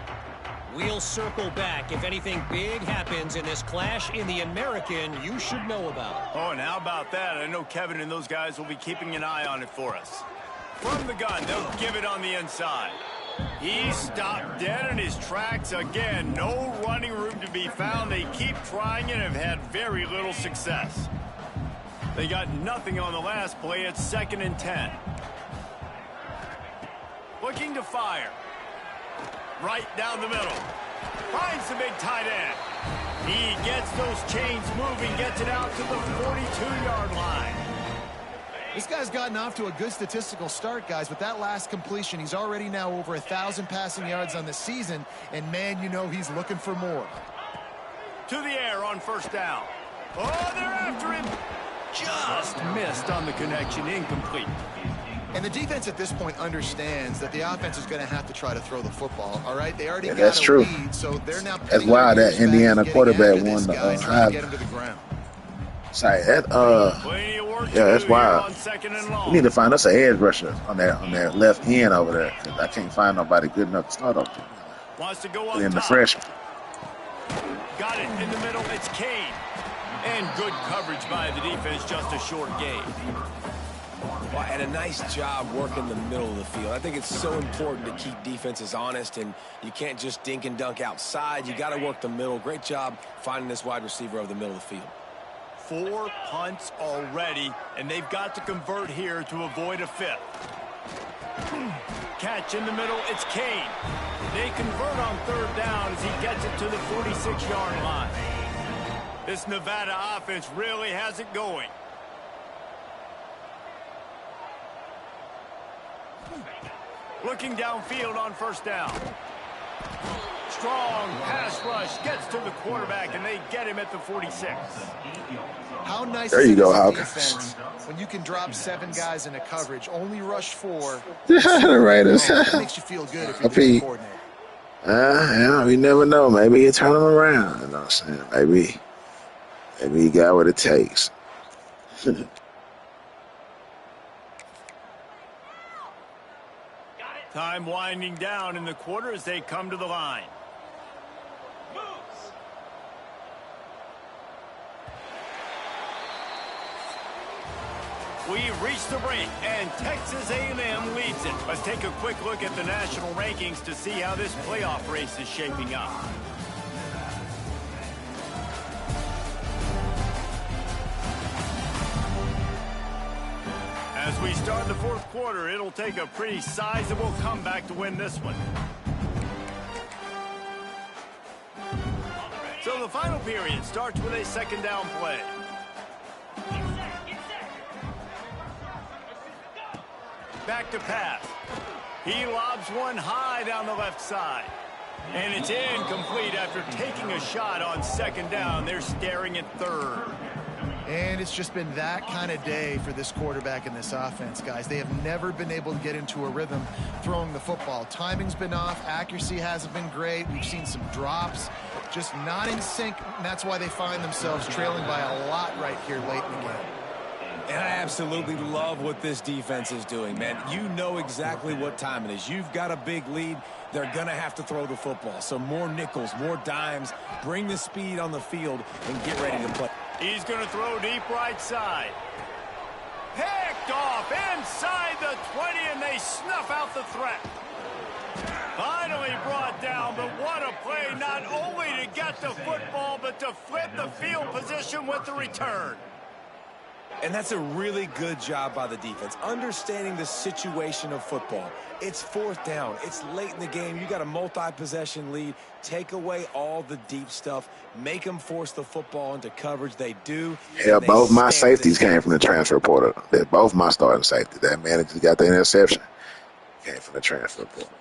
We'll circle back. If anything big happens in this clash in the American, you should know about. Oh, and how about that? I know Kevin and those guys will be keeping an eye on it for us. From the gun, they'll give it on the inside. He stopped dead in his tracks again. No running room to be found. They keep trying and have had very little success. They got nothing on the last play. It's 2nd and 10. Looking to fire. Right down the middle. Finds the big tight end. He gets those chains moving, gets it out to the 42-yard line. This guy's gotten off to a good statistical start, guys. With that last completion, he's already now over 1,000 passing yards on the season, and man, you know he's looking for more. To the air on 1st down. Oh, they're after him. Just missed on the connection, incomplete. And the defense at this point understands that the offense is going to have to try to throw the football, all right? They already got that's a true. lead, so they're now... That's why that Indiana quarterback won the Heisman. Sorry, yeah, that's wild. We need to find us an edge rusher on that left end over there, because I can't find nobody good enough to start up. Wants to go up in the top. freshman. Got it in the middle. It's Kane. And good coverage by the defense, just a short gain. Well, and a nice job working the middle of the field. I think it's so important to keep defenses honest, and you can't just dink and dunk outside. You got to work the middle. Great job finding this wide receiver over the middle of the field. 4 punts already, and they've got to convert here to avoid a 5th. Catch in the middle, it's Kane. They convert on 3rd down as he gets it to the 46-yard line. This Nevada offense really has it going. Looking downfield on 1st down. Strong pass rush gets to the quarterback, and they get him at the 46. How nice there is you it go, as a Hawkins. defense when you can drop 7 guys in a coverage, only rush 4. The Raiders. That makes you feel good if you're Pete. the coordinator. Yeah, we never know. Maybe you turn them around. You know what I'm saying? Maybe you got what it takes. Time winding down in the quarter as they come to the line. We've reached the break, and Texas A&M leads it. Let's take a quick look at the national rankings to see how this playoff race is shaping up. As we start the fourth quarter, it'll take a pretty sizable comeback to win this one. So the final period starts with a second down play. Back to pass. He lobs one high down the left side. And it's incomplete after taking a shot on second down. They're staring at third. And it's just been that kind of day for this quarterback and this offense, guys. They have never been able to get into a rhythm throwing the football. Timing's been off. Accuracy hasn't been great. We've seen some drops. Just not in sync. And that's why they find themselves trailing by a lot right here late in the game. And I absolutely love what this defense is doing, man. You know exactly what time it is. You've got a big lead. They're going to have to throw the football. So more nickels, more dimes. Bring the speed on the field and get ready to play. He's going to throw deep right side. Picked off inside the 20, and they snuff out the threat. Finally brought down, but what a play, not only to get the football, but to flip the field position with the return. And that's a really good job by the defense, understanding the situation of football. It's fourth down. It's late in the game. You got a multi-possession lead. Take away all the deep stuff. Make them force the football into coverage. They do. Yeah, both my safeties came from the transfer portal. They're both my starting safety. That man that just got the interception came from the transfer portal.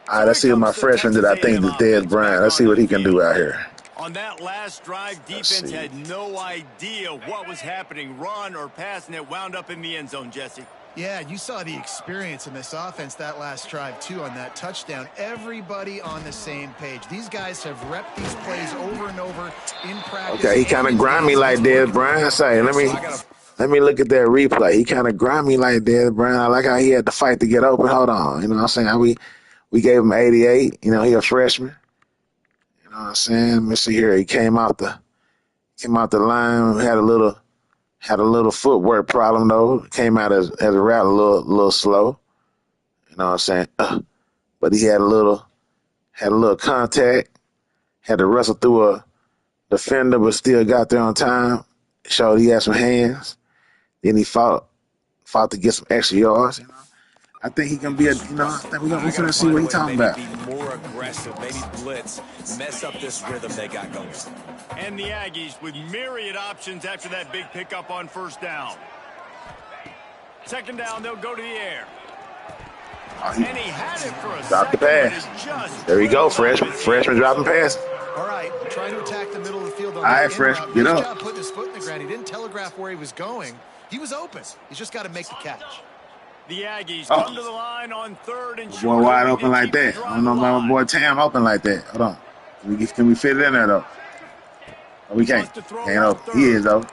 All right, let's see what my freshman that I think is Dez Bryant. Let's see what he can do out here. On that last drive, defense had no idea what was happening, run or pass, and it wound up in the end zone, Jesse. Yeah, you saw the experience in this offense that last drive, too, on that touchdown. Everybody on the same page. These guys have repped these plays over and over in practice. Okay, he kind of grimy like Dez Bryant. Say, let me look at that replay. He kind of grimy like Dez Bryant. I like how he had to fight to get open. Hold on. You know what I'm saying? How we gave him 88. You know, he a freshman. You know what I'm saying? Let me see here. He came out the line, had a little footwork problem though. Came out as a route a little slow. You know what I'm saying? But he had a little contact. Had to wrestle through a defender, but still got there on time. Showed he had some hands. Then he fought to get some extra yards. You know? I think he can be I think we're going to see what he's talking about. Be more aggressive, maybe blitz, mess up this rhythm they got going. And the Aggies with myriad options after that big pickup on first down. Second down, they'll go to the air. And he had it for a dropped the pass. There you go, freshman. Freshman dropping pass. All right, trying to attack the middle of the field. All right, freshman, get up. Good job putting his foot in the ground. He didn't telegraph where he was going. He was open. He's just got to make the catch. The Aggies come to the line on third and short. Boy wide open like that. I don't know about my boy Tam open like that. Hold on. Can we fit it in there, though? Oh, we can't. He is, though.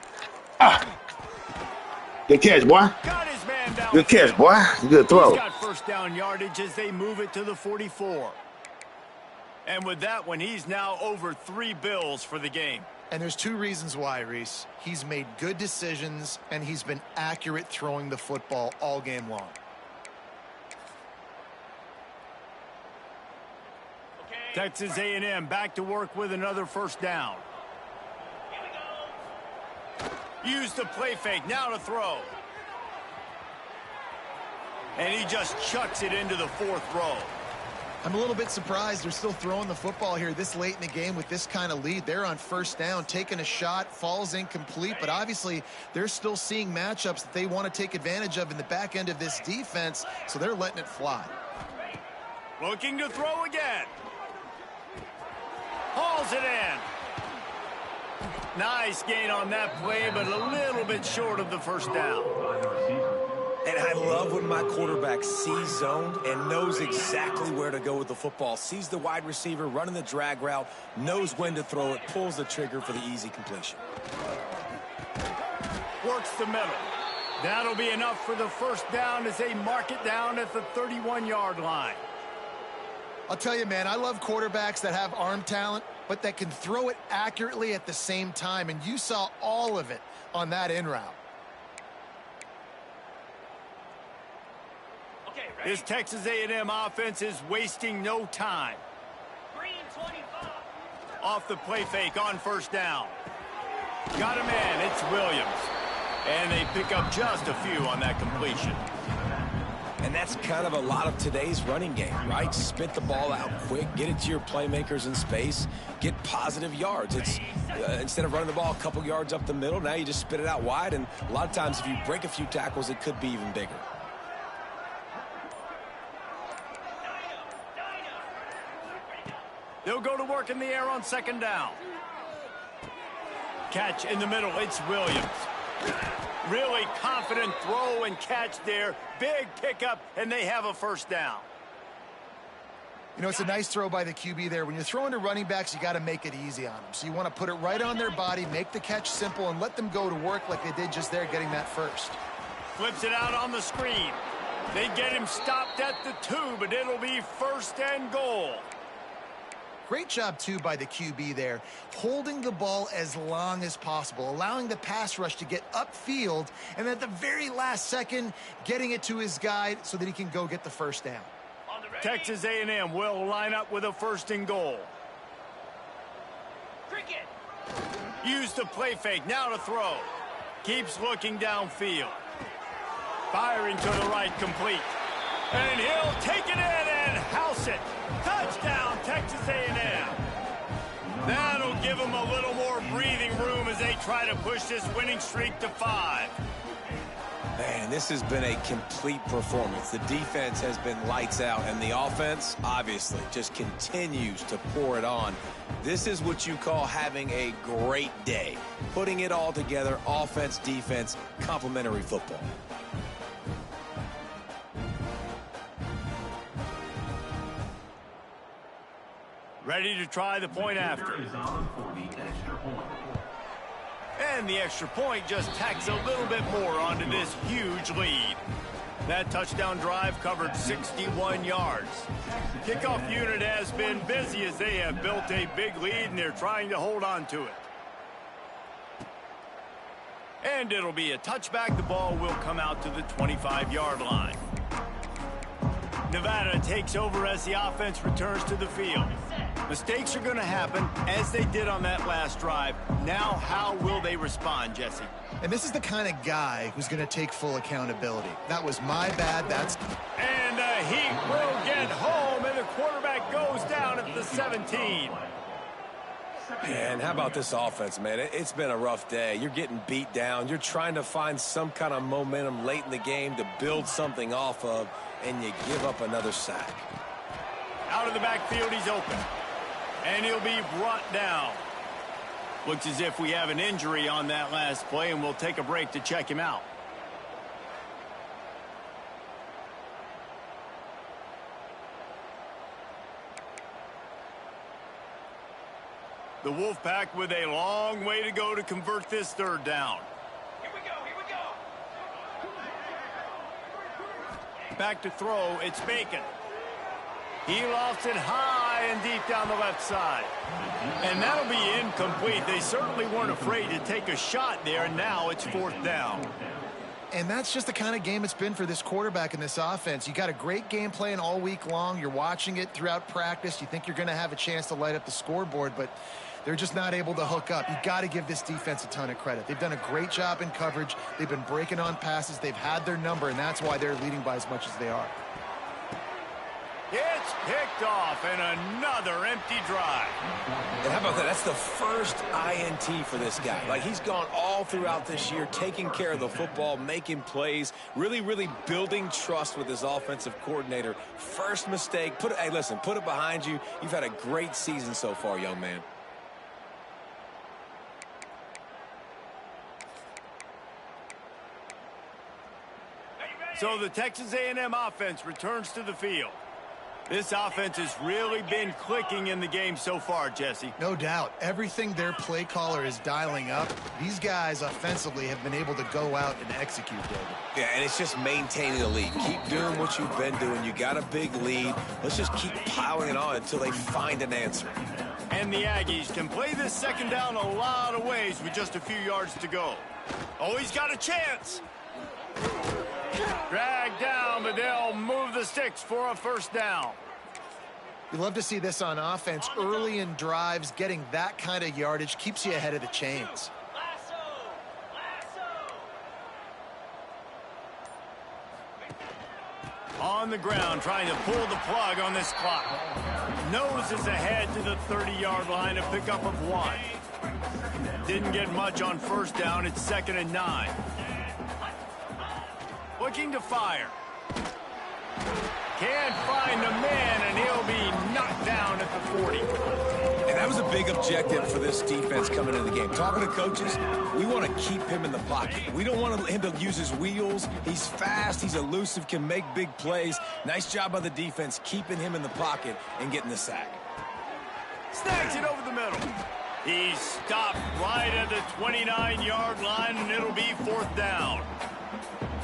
Good catch, boy. Good catch, boy. Good throw. He's got first down yardage as they move it to the 44. And with that one, he's now over 3 bills for the game. And there's 2 reasons why, Reese. He's made good decisions, and he's been accurate throwing the football all game long. Texas A&M back to work with another first down. Use the play fake, now to throw. And he just chucks it into the 4th row. I'm a little bit surprised they're still throwing the football here this late in the game with this kind of lead. They're on first down, taking a shot, falls incomplete, but obviously they're still seeing matchups that they want to take advantage of in the back end of this defense, so they're letting it fly. Looking to throw again. Hauls it in. Nice gain on that play, but a little bit short of the first down. And I love when my quarterback sees zoned and knows exactly where to go with the football. Sees the wide receiver running the drag route, knows when to throw it, pulls the trigger for the easy completion. works the middle. That'll be enough for the first down as they mark it down at the 31-yard line. I'll tell you, man, I love quarterbacks that have arm talent, but that can throw it accurately at the same time, and you saw all of it on that in route. This Texas A&M offense is wasting no time. Off the play fake on first down. Got a man, it's Williams. And they pick up just a few on that completion. And that's kind of a lot of today's running game, right? Spit the ball out quick, get it to your playmakers in space, get positive yards. It's instead of running the ball a couple yards up the middle, now you just spit it out wide, and a lot of times if you break a few tackles, it could be even bigger. They'll go to work in the air on second down. Catch in the middle, it's Williams. Really confident throw and catch there. Big pickup, and they have a first down. You know, it's a nice throw by the QB there. When you're throwing to running backs, you got to make it easy on them. So you want to put it right on their body, make the catch simple, and let them go to work like they did just there, getting that first. Flips it out on the screen. They get him stopped at the 2, but it'll be first and goal. Great job, too, by the QB there, holding the ball as long as possible, allowing the pass rush to get upfield, and at the very last second, getting it to his guy so that he can go get the first down. Texas A&M will line up with a first and goal. Cricket. Use the play fake, now to throw. Keeps looking downfield. Firing to the right, complete. And he'll take it in and house it. Touchdown, Texas A&M. That'll give them a little more breathing room as they try to push this winning streak to 5. Man, this has been a complete performance. The defense has been lights out, and the offense, obviously, just continues to pour it on. This is what you call having a great day. Putting it all together, offense, defense, complementary football. Ready to try the point after. And the extra point just tacks a little bit more onto this huge lead. That touchdown drive covered 61 yards. Kickoff unit has been busy as they have built a big lead and they're trying to hold on to it. And it'll be a touchback. The ball will come out to the 25-yard line. Nevada takes over as the offense returns to the field. Mistakes are going to happen, as they did on that last drive. Now, how will they respond, Jesse? And this is the kind of guy who's going to take full accountability. That was my bad. That's... And he will get home, and the quarterback goes down at the 17. Man, how about this offense, man? It's been a rough day. You're getting beat down. You're trying to find some kind of momentum late in the game to build something off of, and you give up another sack. Out of the backfield, he's open. And he'll be brought down. Looks as if we have an injury on that last play, and we'll take a break to check him out. The Wolfpack with a long way to go to convert this third down. Here we go, here we go. Back to throw, it's Bacon. He lofts it high and deep down the left side. And that'll be incomplete. They certainly weren't afraid to take a shot there, and now it's fourth down. And that's just the kind of game it's been for this quarterback in this offense. You got a great game plan all week long. You're watching it throughout practice. You think you're going to have a chance to light up the scoreboard, but they're just not able to hook up. You got to give this defense a ton of credit. They've done a great job in coverage. They've been breaking on passes. They've had their number, and that's why they're leading by as much as they are. It's picked off, and another empty drive. And how about that? That's the first INT for this guy. Like, he's gone all throughout this year, taking care of the football, making plays, really building trust with his offensive coordinator. First mistake. Hey, listen, put it behind you. You've had a great season so far, young man. So the Texas A&M offense returns to the field. This offense has really been clicking in the game so far, Jesse. No doubt. Everything their play caller is dialing up, these guys offensively have been able to go out and execute, David. Yeah, and it's just maintaining the lead. Keep doing what you've been doing. You got a big lead. Let's just keep piling it on until they find an answer. And the Aggies can play this second down a lot of ways with just a few yards to go. Oh, he's got a chance. Dragged down, but they'll move the sticks for a first down. You love to see this on offense. Early in drives, getting that kind of yardage keeps you ahead of the chains. On the ground, trying to pull the plug on this clock. Noses ahead to the 30-yard line, a pickup of 1. Didn't get much on first down. It's 2nd and 9. Looking to fire. Can't find the man, and he'll be knocked down at the 40. And that was a big objective for this defense coming into the game. Talking to coaches, we want to keep him in the pocket. We don't want him to use his wheels. He's fast, he's elusive, can make big plays. Nice job by the defense keeping him in the pocket and getting the sack. Snags it over the middle. He's stopped right at the 29-yard line, and it'll be 4th down.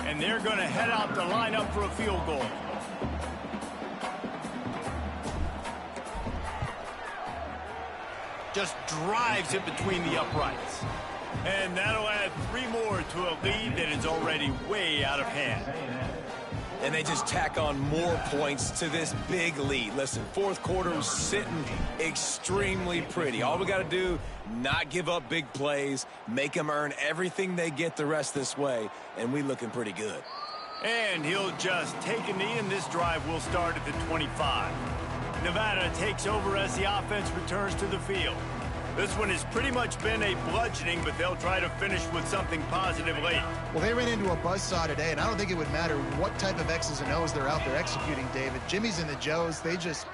And they're going to head out to line up for a field goal. Just drives it between the uprights. And that'll add 3 more to a lead that is already way out of hand. And they just tack on more points to this big lead. Listen, 4th quarter was sitting extremely pretty. All we got to do, not give up big plays, make them earn everything they get the rest this way, and we looking pretty good. And he'll just take a knee, and this drive will start at the 25. Nevada takes over as the offense returns to the field. This one has pretty much been a bludgeoning, but they'll try to finish with something positive late. Well, they ran into a buzzsaw today, and I don't think it would matter what type of X's and O's they're out there executing, David. Jimmy's and the Joes, they're just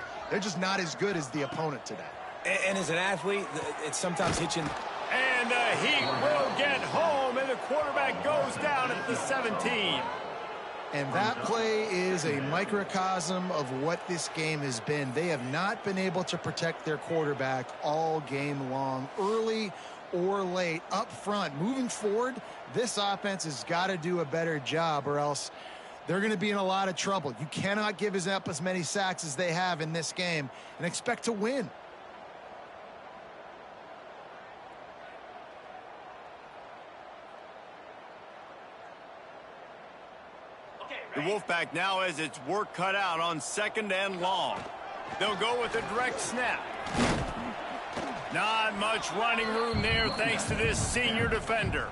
not as good as the opponent today. And as an athlete, it sometimes hits you. And the Heat will get home, and the quarterback goes down at the 17. And that play is a microcosm of what this game has been. They have not been able to protect their quarterback all game long, early or late, up front. Moving forward, this offense has got to do a better job, or else they're going to be in a lot of trouble. You cannot give up as many sacks as they have in this game and expect to win. The Wolfpack now has its work cut out on 2nd and long. They'll go with a direct snap. Not much running room there thanks to this senior defender.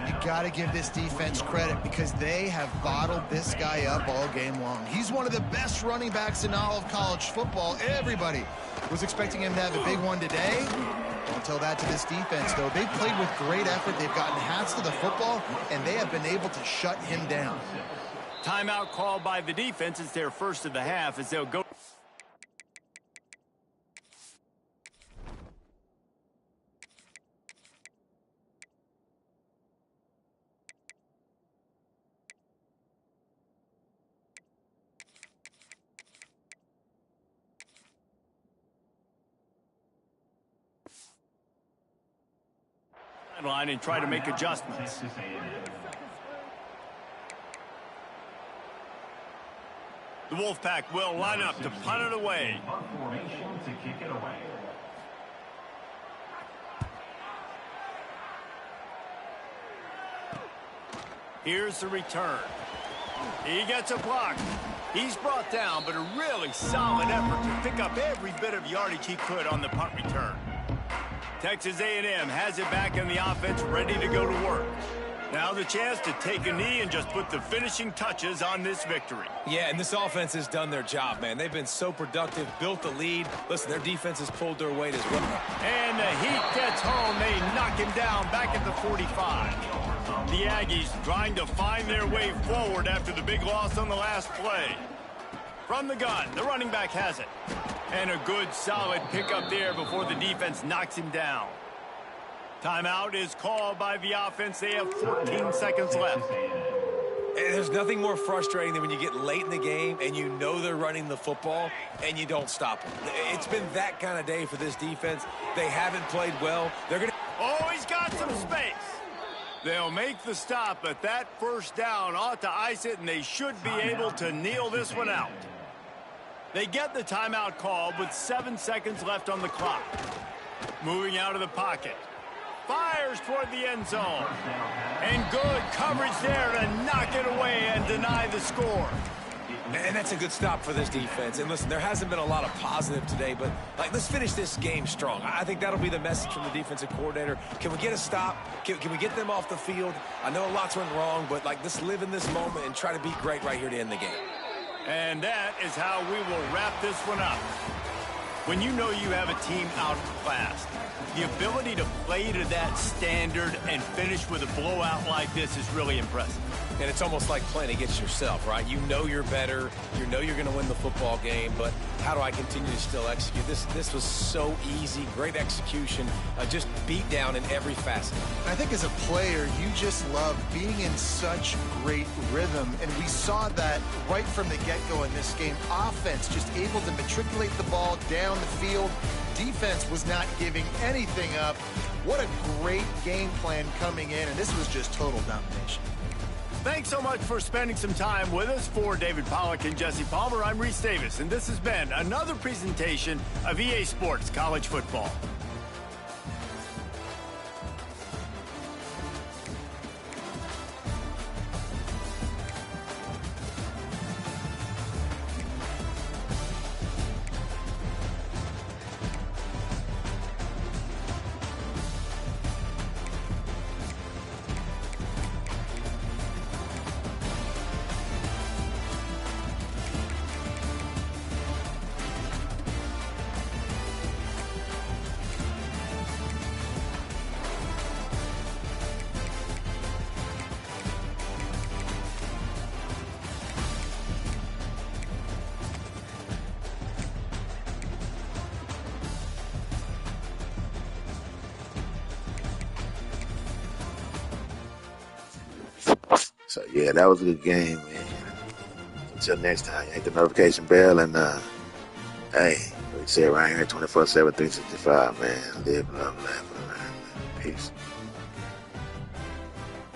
You got to give this defense credit because they have bottled this guy up all game long. He's one of the best running backs in all of college football. Everybody was expecting him to have a big one today. Don't tell that to this defense, though. They've played with great effort. They've gotten hats to the football, and they have been able to shut him down. Timeout called by the defense. It's their first of the half as they'll go. Line and try to make adjustments. The Wolfpack will line up to punt it away. Here's the return. He gets a block. He's brought down, but a really solid effort to pick up every bit of yardage he could on the punt return. Texas A&M has it back in the offense, ready to go to work. Now the chance to take a knee and just put the finishing touches on this victory. Yeah, and this offense has done their job, man. They've been so productive, built the lead. Listen, their defense has pulled their weight as well. And the Heat gets home. They knock him down back at the 45. The Aggies trying to find their way forward after the big loss on the last play. From the gun, the running back has it. And a good, solid pickup there before the defense knocks him down. Timeout is called by the offense. They have 14 seconds left. And there's nothing more frustrating than when you get late in the game and you know they're running the football and you don't stop them. It's been that kind of day for this defense. They haven't played well. They're going to... Oh, he's got some space. They'll make the stop, but that first down ought to ice it, and they should be able to kneel this one out. They get the timeout called with 7 seconds left on the clock. Moving out of the pocket. Fires toward the end zone. And good coverage there to knock it away and deny the score. And that's a good stop for this defense. And listen, there hasn't been a lot of positive today, but let's finish this game strong. I think that'll be the message from the defensive coordinator. Can we get a stop? Can we get them off the field? I know lots went wrong, but let's live in this moment and try to be great right here to end the game. And that is how we will wrap this one up. When you know you have a team outclassed, the ability to play to that standard and finish with a blowout like this is really impressive. And it's almost like playing against yourself, right? You know you're better. You know you're going to win the football game, but how do I continue to still execute? This was so easy, great execution, just beat down in every facet. I think as a player, you just love being in such great rhythm, and we saw that right from the get-go in this game. Offense just able to matriculate the ball down the field. Defense was not giving anything up. What a great game plan coming in, and this was just total domination. Thanks so much for spending some time with us. For David Pollack and Jesse Palmer, I'm Reese Davis, and this has been another presentation of EA Sports College Football. So, yeah, that was a good game, man. Until next time, hit the notification bell, and, hey, we say around here 24/7, 365, man. Live, love, laugh, and learn, man. Peace.